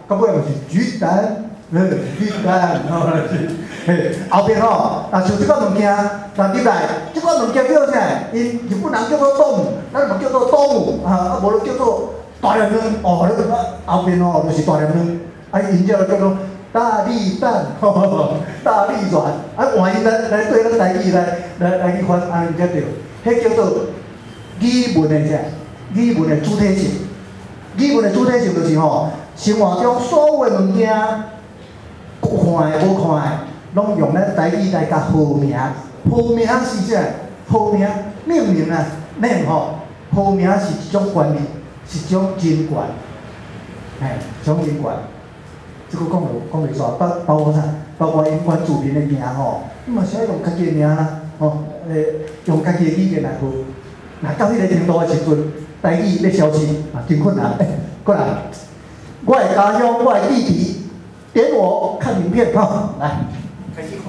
到尾就是巨蛋，巨蛋，嘿，后边吼，啊像即款物件，嗱入来，即款物件叫啥？因日本人叫做动物，咱嘛叫做动物，啊无就叫做大连卵，哦，后边吼就是大连卵，啊因叫做大力蛋，大力丸，啊换伊来对咱台语来去翻，安尼才对，迄叫做语文的啥？语文的主体性。语文的主体性就是吼，生活中所有的物件，看的无看的，拢用咱台语来甲号名。号名是啥？号名命名啊，name 吼，号名是一种权利，是一种人权，一种人权。即个讲袂煞，包括啥？包括因原住民的名吼，伊嘛是爱用家己的名啦，吼，用家己的语言来号。那到迄个程度的时阵，台语要消失啊，真困难。过来，我的家乡，我的地皮，点我看影片哈，来，开始看。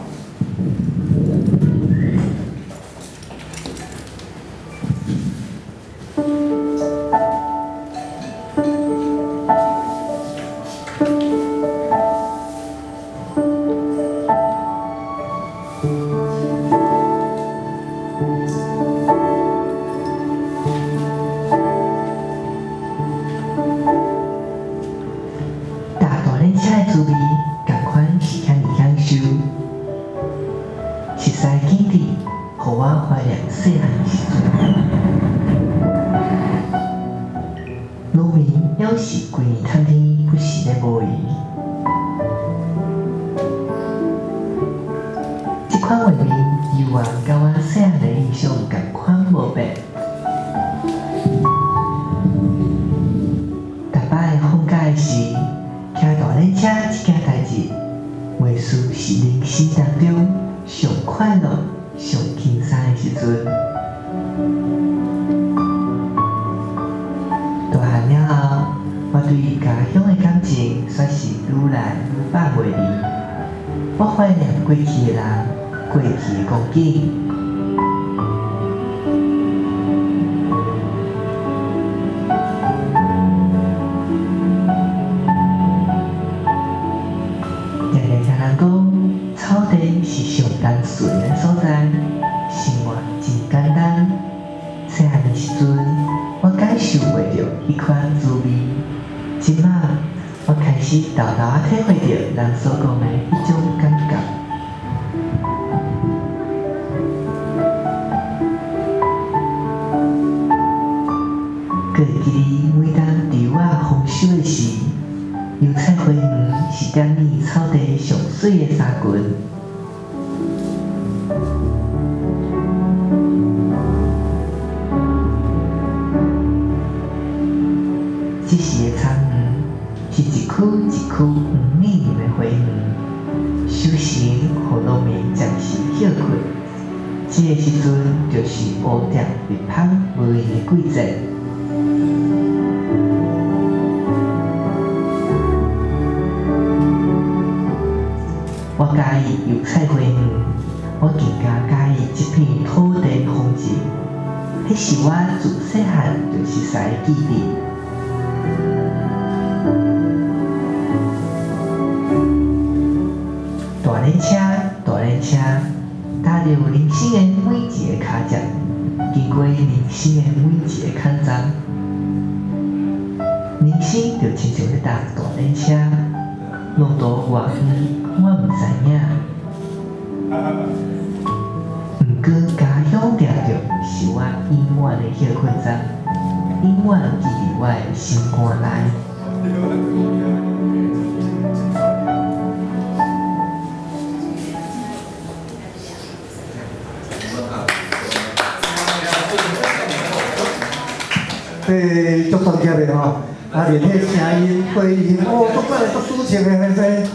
足专业的吼，啊，连迄声音、回音，哦，足快足抒情的迄些，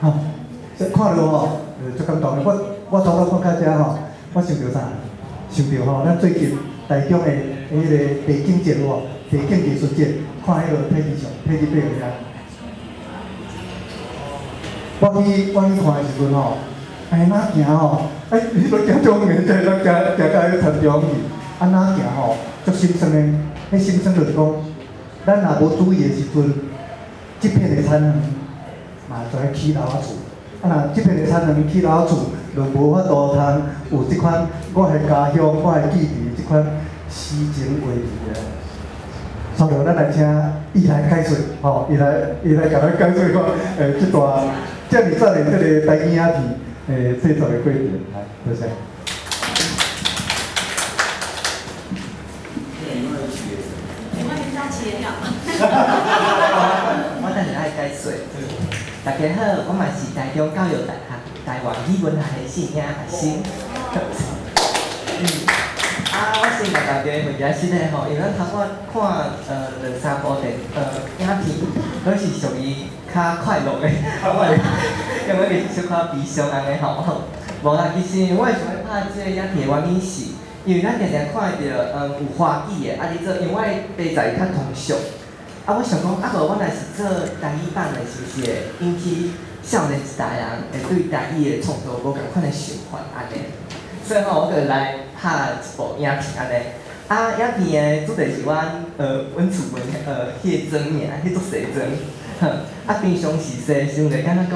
吼，这看到吼，足感动的。我头拄看到遮吼，我想到啥？想到吼，咱最近台中的迄个地景节有无？地景艺术节，看迄个体育场、体育表遐。我去看的时阵吼，安那行吼，你都行中面，咱行到迄田中去，安那行吼，足心酸的。迄心酸就是讲，咱若无注意的时阵，即片的产能嘛就爱起楼仔厝，啊若即片的产能起楼仔厝，就无法度通有即款我的家乡、我的记忆即款诗情画意的。所以咱来请伊来解说，吼，伊来甲咱解说看，即段遮尔早的即个台语影片，制作的过程，来，多谢。我等下爱解说。大家好，我嘛是台中教育大学台湾语文学系生学生。我先甲大家分享先嘞吼，因为咱头仔看两三部影片，都是属于较快乐的，因为是小可悲伤安尼吼。无啦，其实我会想要拍即个影片的原因是，因为咱常常看到有华语的，你做，因为我题材较通俗。我想讲，无我若是做台语版的，是不是会引起少年一代人会对台语的创作无共款的想法安尼？所以我就来拍一部影片安尼。影片的主题是阮厝门迄个庄名，迄座西庄。平常时势时就敢若讲，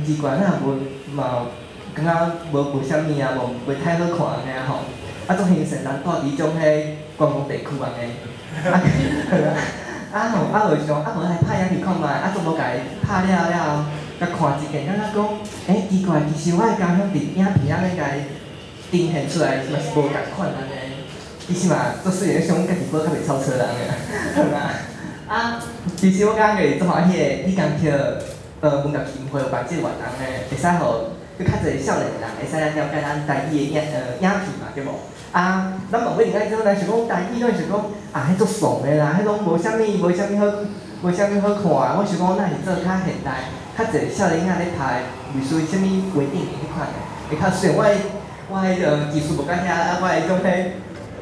奇怪，咱无嘛，感觉无啥物啊，无太好看安尼吼。总形成人住伫种迄观光地区安尼。就想，无来拍影片看卖，总无家拍了，甲看一件，敢若讲，奇怪，其实我的家乡伫影片安尼家呈现出来，嘛是无共款安尼。其实嘛，做虽然想家己过较袂超车人个，其实我感觉做欢喜的，迄工去文教协会有办即个活动咧，会使互去较侪少年人会使了解咱台语的影片嘛，对无？咱问过另外一种，咱想讲台语，咱想讲迄足爽的啦，迄种无啥物好看。我想讲，咱是做较现代，较侪少年仔咧拍，类似啥物规定的迄款的，会较虽然我迄个技术无甲遐，我迄种迄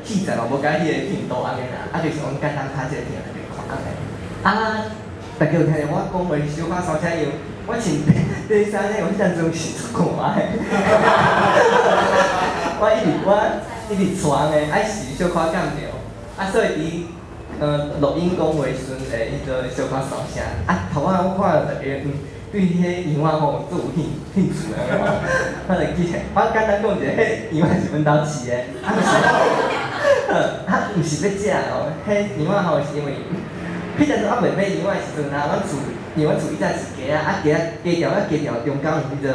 器材嘛无甲迄个频道安尼啦，就是讲简单拍一个片来看安尼。大家有听着我讲话小可三声样，我穿第三呢，我迄阵阵是出汗的。我一直传的，爱是小可减着，所以伫录音讲话时阵会迄个小可扫声。头仔我看大家对迄影仔吼都有兴趣安尼吼，我简单讲一下，迄影仔是阮兜饲的，毋是要食哦，迄影仔吼是因为迄阵阵未买影仔的时阵阮厝以前是鸡条中间有迄个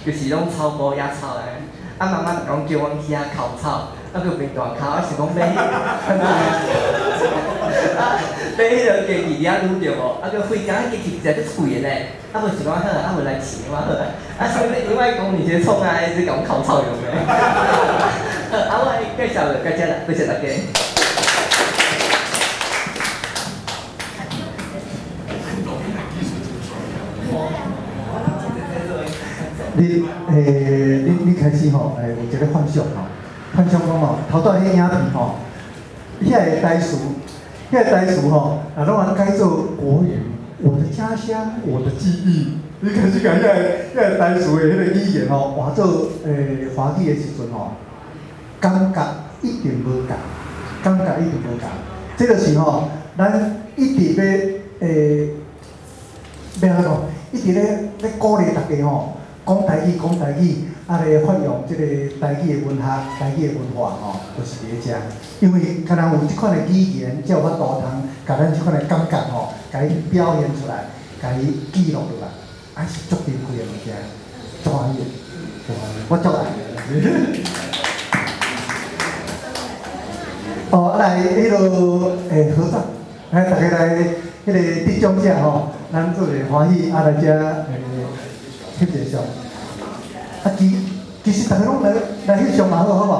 就是拢草菇野草的。妈妈就讲叫阮去遐烤草，佫变大烤，我想讲买迄个鸡翼遐卤着无，佫费工，鸡翅实在足贵的咧。无想讲好，无来试我好所以另外讲你些创是讲烤草用的。我介绍就到这啦，多谢大家。你开始吼，有一个幻想吼，幻想讲吼，头拄迄影片吼，遐个台词吼，拢安改做国语，我的家乡，我的记忆。你开始甲遐个台词的迄个语言吼，换做华语的时阵吼，感觉一定无共，这个是吼，咱一直要安怎讲，一直咧鼓励大家吼。讲台语，来发扬即个台语的文学、台语的文化吼，就是伫遮。因为可能有即款的语言，才有法度通甲咱即款的感觉吼，甲伊表现出来，甲伊记录落来，是足珍贵的物件，足欢喜，我足爱。来迄落合作，来大家来迄个得奖者吼，咱做个欢喜，来遮翕一相。其实大家拢来翕相嘛好，好无？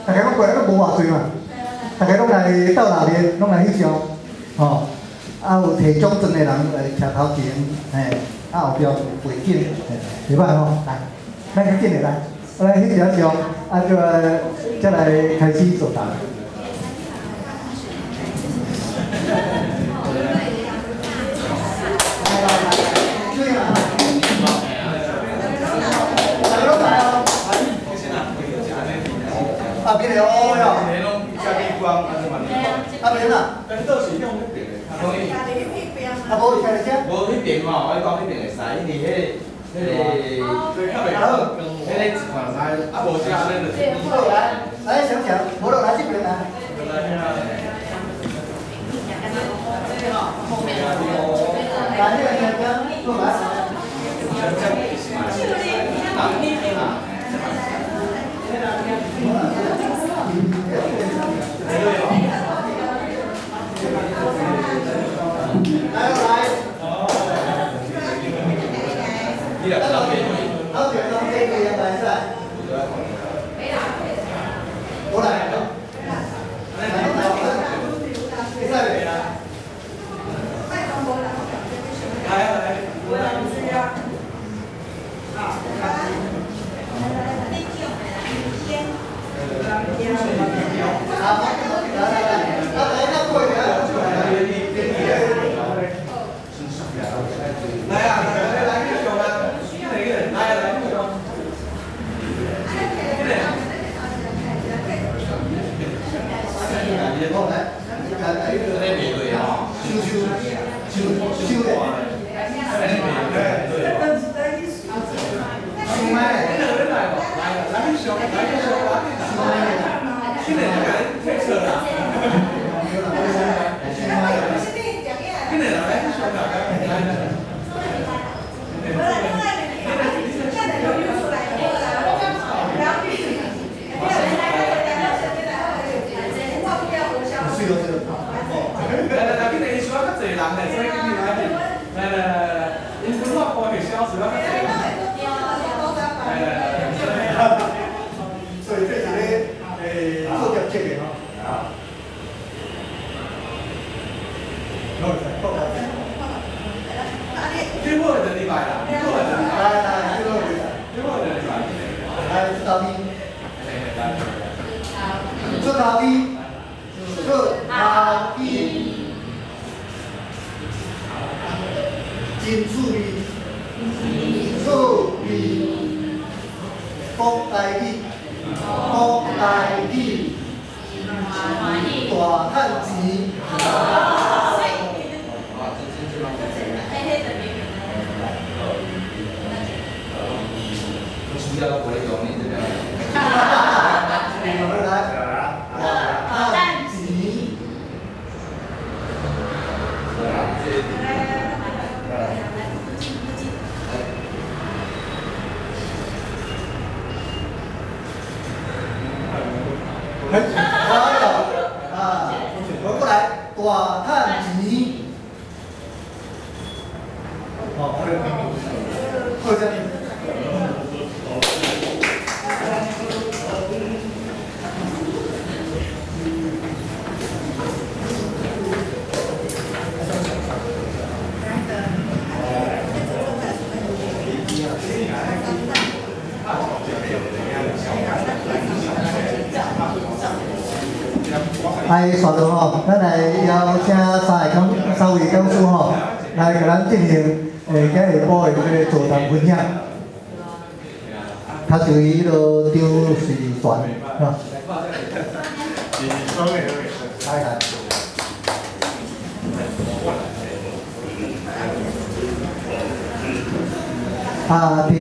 大家拢过来，拢无偌济嘛。大家拢来斗闹热，拢来翕相，吼。有摕奖状的人来徛头前，后壁有背景，袂歹吼。来，咱较紧的来，来翕一张相，再来开始作答。边个哦哟？你拢家己光，还是嘛？啊，边啊？跟倒是用迄边的，可以。家己迄边。啊，无你听你听。无迄边吼，我讲迄边会使，因为迄个较袂好，迄个一看来，啊无只安尼就。好来，来想想，无就来这边来。来这个听听，过来。来来。你两个人给。好，这张这个也来噻。过来。来，线路吼，咱来邀请三位讲师吼，来给咱进行今下晡的这个座谈分享。他属于迄个张世全，哈。来。